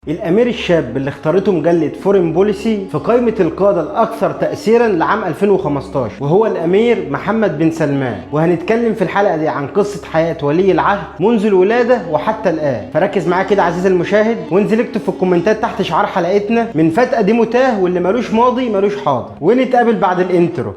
الامير الشاب اللي اختارته مجله فورين بوليسي في قائمه القاده الاكثر تاثيرا لعام 2015 وهو الامير محمد بن سلمان. وهنتكلم في الحلقه دي عن قصه حياه ولي العهد منذ الولاده وحتى الان. فركز معايا كده عزيزي المشاهد، وانزل اكتب في الكومنتات تحت شعار حلقتنا من فات قديم وتاه، واللي ملوش ماضي ملوش حاضر. ونتقابل بعد الانترو.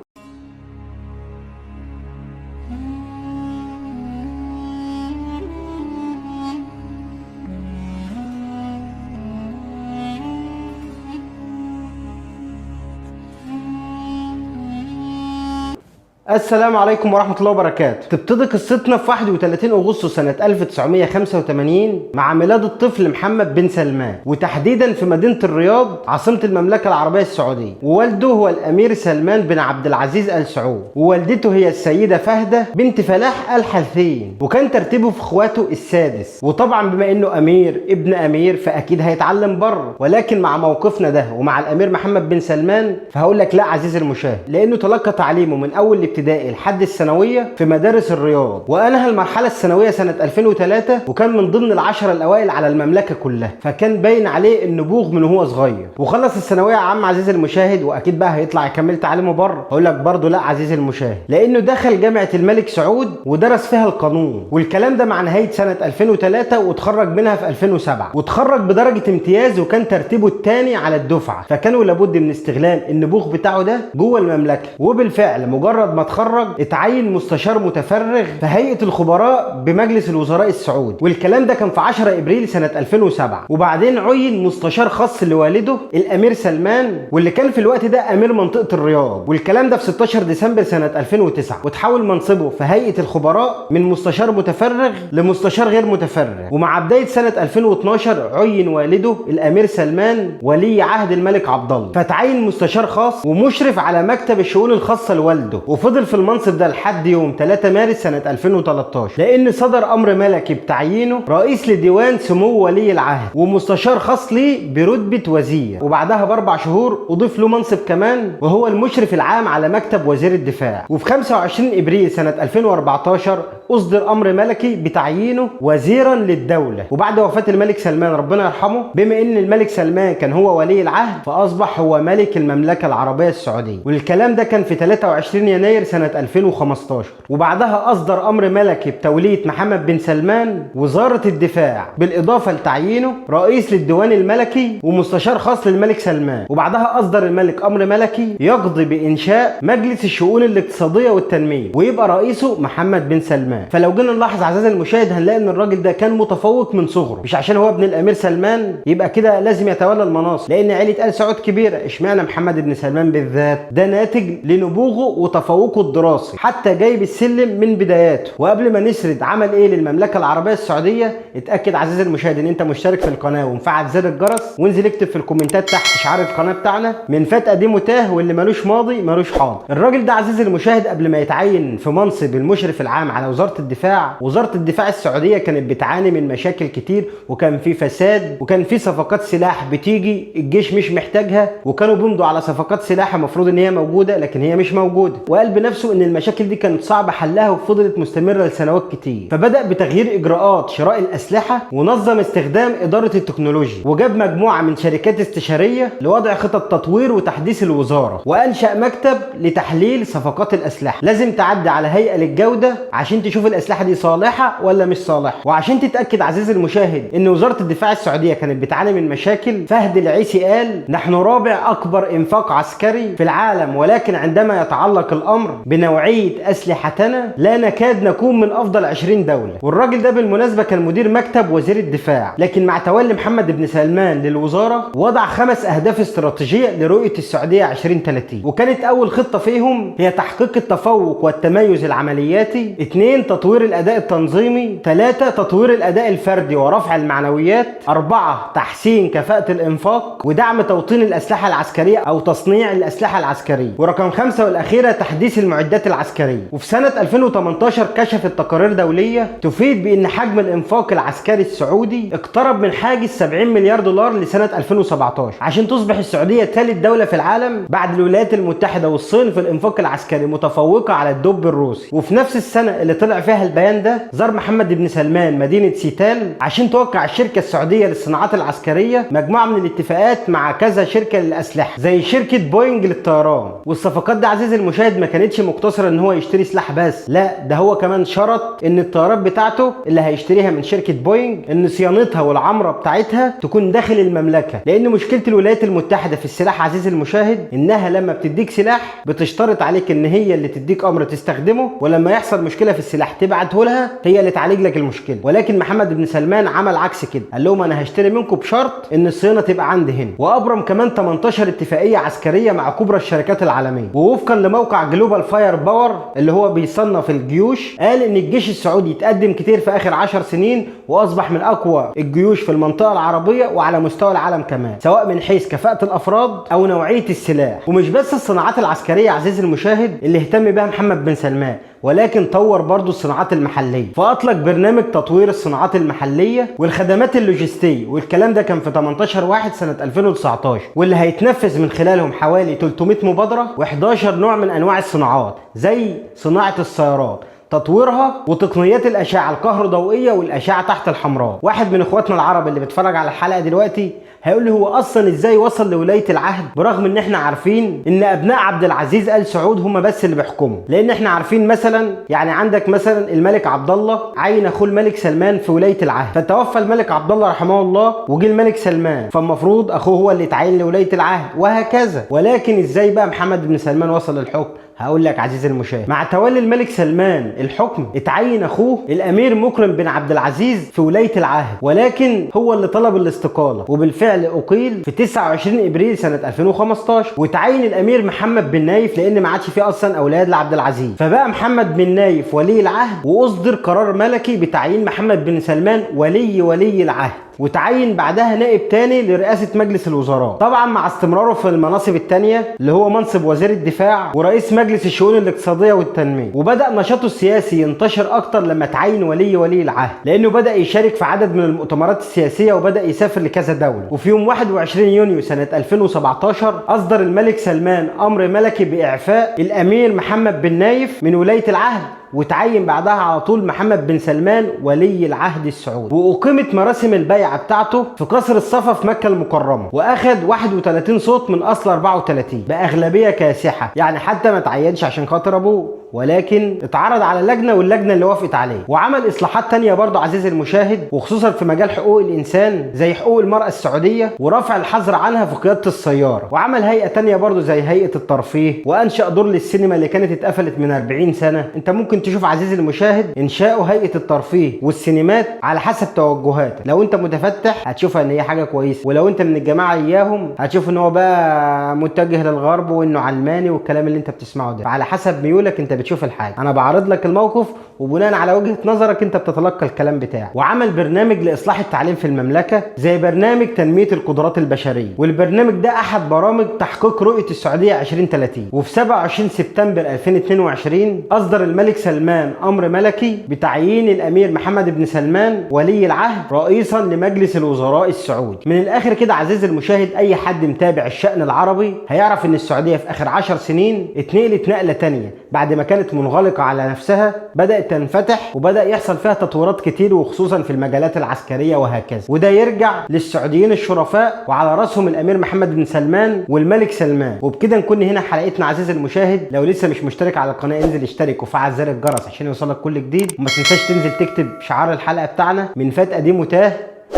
السلام عليكم ورحمة الله وبركاته. تبتدي قصتنا في 31 أغسطس سنة 1985 مع ميلاد الطفل محمد بن سلمان، وتحديدا في مدينة الرياض عاصمة المملكة العربية السعودية. ووالده هو الأمير سلمان بن عبد العزيز آل سعود، ووالدته هي السيدة فهدة بنت فلاح آل حلثين، وكان ترتيبه في اخواته السادس. وطبعا بما انه أمير ابن أمير فأكيد هيتعلم بره، ولكن مع موقفنا ده ومع الأمير محمد بن سلمان فهقول لك لا عزيزي المشاهد، لأنه تلقى تعليمه من أول الابتدائي لحد الثانويه في مدارس الرياض، وانهى المرحله الثانويه سنه 2003، وكان من ضمن العشره الاوائل على المملكه كلها، فكان باين عليه النبوغ من وهو صغير. وخلص الثانويه عام عزيزي المشاهد، واكيد بقى هيطلع يكمل تعليمه بره. هقول لك برضه لا عزيزي المشاهد، لانه دخل جامعه الملك سعود ودرس فيها القانون، والكلام ده مع نهايه سنه 2003، واتخرج منها في 2007، واتخرج بدرجه امتياز، وكان ترتيبه الثاني على الدفعه. فكانوا لابد من استغلال النبوغ بتاعه ده جوه المملكه. وبالفعل مجرد ما اتخرج اتعين مستشار متفرغ في هيئة الخبراء بمجلس الوزراء السعودي، والكلام ده كان في 10 ابريل سنة 2007. وبعدين عين مستشار خاص لوالده الامير سلمان، واللي كان في الوقت ده امير منطقة الرياض، والكلام ده في 16 ديسمبر سنة 2009. وتحول منصبه في هيئة الخبراء من مستشار متفرغ لمستشار غير متفرغ. ومع بداية سنة 2012 عين والده الامير سلمان ولي عهد الملك عبد الله، فتعين مستشار خاص ومشرف على مكتب الشؤون الخاصة لوالده، وفضل في المنصب ده لحد يوم 3 مارس سنة 2013، لأن صدر أمر ملكي بتعيينه رئيس لديوان سمو ولي العهد ومستشار خاص ليه برتبة وزير. وبعدها ب4 شهور أضيف له منصب كمان، وهو المشرف العام على مكتب وزير الدفاع. وفي 25 إبريل سنة 2014 أصدر أمر ملكي بتعيينه وزيرا للدولة. وبعد وفاة الملك سلمان ربنا يرحمه، بما إن الملك سلمان كان هو ولي العهد، فأصبح هو ملك المملكة العربية السعودية. والكلام ده كان في 23 يناير سنة 2015. وبعدها أصدر أمر ملكي بتولية محمد بن سلمان وزارة الدفاع، بالإضافة لتعيينه رئيس للديوان الملكي ومستشار خاص للملك سلمان. وبعدها أصدر الملك أمر ملكي يقضي بإنشاء مجلس الشؤون الاقتصادية والتنمية، ويبقى رئيسه محمد بن سلمان. فلو جينا نلاحظ عزيزي المشاهد هنلاقي إن الراجل ده كان متفوق من صغره، مش عشان هو ابن الأمير سلمان يبقى كده لازم يتولى المناصب، لأن عيلة آل سعود كبيرة. اشمعنى محمد بن سلمان بالذات؟ ده ناتج لنبوغه وتفوقه الدراسي، حتى جايب السلم من بداياته. وقبل ما نسرد عمل ايه للمملكه العربيه السعوديه، اتاكد عزيزي المشاهد ان انت مشترك في القناه ومفعل زر الجرس، وانزل اكتب في الكومنتات تحت شعار القناه بتاعنا من فات قديم وتاه، واللي ملوش ماضي ملوش حاضر. الراجل ده عزيزي المشاهد قبل ما يتعين في منصب المشرف العام على وزاره الدفاع، وزاره الدفاع السعوديه كانت بتعاني من مشاكل كتير، وكان في فساد، وكان في صفقات سلاح بتيجي الجيش مش محتاجها، وكانوا بيمضوا على صفقات سلاح المفروض ان هي موجوده لكن هي مش موجوده. وقال بنفسه ان المشاكل دي كانت صعب حلها وفضلت مستمره لسنوات كتير. فبدا بتغيير اجراءات شراء الاسلحه، ونظم استخدام اداره التكنولوجيا، وجاب مجموعه من شركات استشاريه لوضع خطط تطوير وتحديث الوزاره، وانشا مكتب لتحليل صفقات الاسلحه. لازم تعدي على هيئه للجوده عشان تشوف الاسلحه دي صالحه ولا مش صالحه. وعشان تتاكد عزيزي المشاهد ان وزاره الدفاع السعوديه كانت بتعاني من مشاكل، فهد العيسي قال: نحن رابع اكبر انفاق عسكري في العالم، ولكن عندما يتعلق الامر بنوعيه اسلحتنا لا نكاد نكون من افضل 20 دوله. والراجل ده بالمناسبه كان مدير مكتب وزير الدفاع، لكن مع تولي محمد بن سلمان للوزاره وضع 5 اهداف استراتيجيه لرؤيه السعوديه 2030، وكانت اول خطه فيهم هي تحقيق التفوق والتميز العملياتي، 2 تطوير الاداء التنظيمي، 3 تطوير الاداء الفردي ورفع المعنويات، 4 تحسين كفاءه الانفاق ودعم توطين الاسلحه العسكريه او تصنيع الاسلحه العسكريه، ورقم 5 والاخيره تحديث المعدات العسكريه. وفي سنه 2018 كشفت تقارير دوليه تفيد بان حجم الانفاق العسكري السعودي اقترب من حاجز 70 مليار دولار لسنه 2017، عشان تصبح السعوديه ثالث دوله في العالم بعد الولايات المتحده والصين في الانفاق العسكري، متفوقه على الدب الروسي. وفي نفس السنه اللي طلع طلع فيها البيان ده زار محمد بن سلمان مدينة سيتال عشان توقع الشركة السعودية للصناعات العسكرية مجموعة من الاتفاقات مع كذا شركة للأسلحة زي شركة بوينج للطيران. والصفقات دي عزيزي المشاهد ما كانتش مقتصرة ان هو يشتري سلاح بس، لا ده هو كمان شرط ان الطيارات بتاعته اللي هيشتريها من شركة بوينج ان صيانتها والعمرة بتاعتها تكون داخل المملكة، لان مشكلة الولايات المتحدة في السلاح عزيزي المشاهد انها لما بتديك سلاح بتشترط عليك ان هي اللي تديك امر تستخدمه، ولما يحصل مشكلة في السلاح تبعته لها هي اللي تعالج لك المشكلة. ولكن محمد بن سلمان عمل عكس كده، قال لهم انا هشتري منكم بشرط ان الصيانة تبقى عندي هنا. وابرم كمان 18 اتفاقية عسكرية مع كبرى الشركات العالمية. ووفقا لموقع جلوبال فاير باور اللي هو بيصنف الجيوش، قال ان الجيش السعودي اتقدم كتير في اخر 10 سنين واصبح من اقوى الجيوش في المنطقة العربية وعلى مستوى العالم كمان، سواء من حيث كفاءة الافراد او نوعية السلاح. ومش بس الصناعات العسكرية عزيزي المشاهد اللي اهتم بها محمد بن سلمان، ولكن طور برضو الصناعات المحلية، فأطلق برنامج تطوير الصناعات المحلية والخدمات اللوجستية، والكلام ده كان في 18/1 سنة 2019، واللي هيتنفذ من خلالهم حوالي 300 مبادرة و11 نوع من أنواع الصناعات زي صناعة السيارات، تطويرها وتقنيات الأشعة الكهروضوئية والأشعة تحت الحمراء. واحد من اخواتنا العرب اللي بيتفرج على الحلقة دلوقتي هيقول لي هو اصلا ازاي وصل لولايه العهد، برغم ان احنا عارفين ان ابناء عبد العزيز ال سعود هم بس اللي بيحكموا. لان احنا عارفين مثلا يعني عندك مثلا الملك عبد الله عين اخوه الملك سلمان في ولايه العهد، فتوفى الملك عبد الله رحمه الله وجه الملك سلمان، فالمفروض اخوه هو اللي اتعين لولايه العهد وهكذا. ولكن ازاي بقى محمد بن سلمان وصل للحكم؟ هقول لك عزيزي المشاهد. مع تولي الملك سلمان الحكم اتعين اخوه الامير مكرم بن عبد العزيز في ولايه العهد، ولكن هو اللي طلب الاستقاله، وبالفعل اقيل في 29 ابريل سنه 2015. وتعين الامير محمد بن نايف لان ما عادش فيه اصلا اولاد لعبد العزيز، فبقى محمد بن نايف ولي العهد، واصدر قرار ملكي بتعيين محمد بن سلمان ولي العهد، وتعين بعدها نائب تاني لرئاسة مجلس الوزراء، طبعا مع استمراره في المناصب التانية اللي هو منصب وزير الدفاع ورئيس مجلس الشؤون الاقتصادية والتنمية. وبدأ نشاطه السياسي ينتشر أكتر لما تعين ولي العهد، لأنه بدأ يشارك في عدد من المؤتمرات السياسية وبدأ يسافر لكذا دولة. وفي يوم 21 يونيو سنة 2017 أصدر الملك سلمان أمر ملكي بإعفاء الأمير محمد بن نايف من ولاية العهد، وتعين بعدها على طول محمد بن سلمان ولي العهد السعودي. وأقيمت مراسم البيعة بتاعته في قصر الصفا في مكة المكرمة، وأخذ 31 صوت من أصل 34 بأغلبية كاسحة، يعني حتى ما تعينش عشان خاطر أبوه، ولكن اتعرض على لجنة واللجنة اللي وافقت عليه. وعمل إصلاحات تانية برضه عزيزي المشاهد، وخصوصا في مجال حقوق الإنسان زي حقوق المرأة السعودية ورفع الحظر عنها في قيادة السيارة. وعمل هيئة تانية برضه زي هيئة الترفيه، وأنشأ دور للسينما اللي كانت اتقفلت من 40 سنة. أنت ممكن تشوف عزيزي المشاهد إنشاء هيئة الترفيه والسينمات على حسب توجهاتك، لو أنت متفتح هتشوفها إن هي حاجة كويسة، ولو أنت من الجماعة إياهم هتشوف إن هو بقى متجه للغرب وإنه علماني والكلام اللي أنت بتسمعه ده. فعلى حسب ميولك أنت بتشوف الحاجة. أنا بعرض لك الموقف وبناء على وجهة نظرك أنت بتتلقى الكلام بتاعه. وعمل برنامج لإصلاح التعليم في المملكة زي برنامج تنمية القدرات البشرية، والبرنامج ده أحد برامج تحقيق رؤية السعودية 2030. وفي 27 سبتمبر 2022 أصدر الملك سلمان أمر ملكي بتعيين الأمير محمد بن سلمان ولي العهد رئيسا لمجلس الوزراء السعودي. من الآخر كده عزيزي المشاهد، أي حد متابع الشأن العربي هيعرف إن السعودية في آخر 10 سنين اتنقلت نقلة تانية، بعد ما كانت منغلقة على نفسها بدأت تنفتح وبدأ يحصل فيها تطورات كتير، وخصوصا في المجالات العسكرية وهكذا. وده يرجع للسعوديين الشرفاء وعلى رأسهم الأمير محمد بن سلمان والملك سلمان. وبكده نكون هنا حلقتنا عزيزي المشاهد. لو لسه مش مشترك على القناة انزل اشترك وفعل زر الجرس عشان يوصلك كل جديد، وما تنساش تنزل تكتب شعار الحلقة بتاعنا من فات قديم وتاه،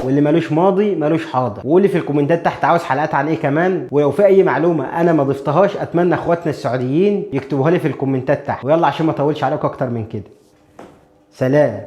واللي مالوش ماضي مالوش حاضر. وقولي في الكومنتات تحت عاوز حلقات عن ايه كمان، ولو في اي معلومه انا ما ضفتهاش اتمنى اخواتنا السعوديين يكتبوها لي في الكومنتات تحت. ويلا عشان ما اطولش عليكم اكتر من كده، سلام.